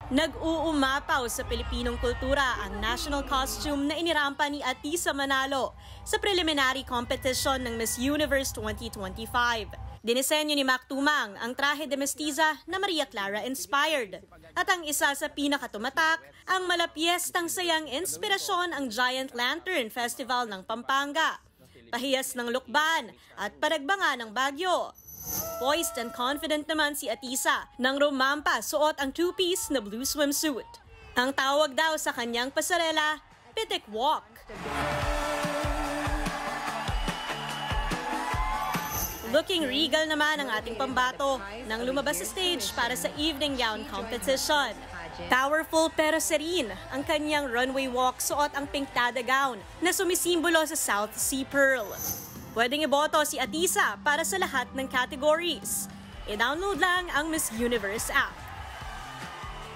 Nag-uumapaw sa Pilipinong kultura ang national costume na inirampa ni Atisa Manalo sa preliminary competition ng Miss Universe 2025. Dinisenyo ni Mac Tumang ang traje de mestiza na Maria Clara inspired. At ang isa sa pinakatumatak, ang malapiestang sayang inspirasyon ang Giant Lantern Festival ng Pampanga, pahiyas ng Lukban at panagbangan ng Baguio. Poised and confident naman si Atisa nang rumampa suot ang two-piece na blue swimsuit. Ang tawag daw sa kanyang pasarela, Pitik Walk. Looking regal naman ang ating pambato nang lumabas sa stage para sa evening gown competition. Powerful pero serene ang kanyang runway walk, suot ang pinktada gown na sumisimbolo sa South Sea Pearl. Pwedeng iboto si Atisa para sa lahat ng categories. I-download lang ang Miss Universe app.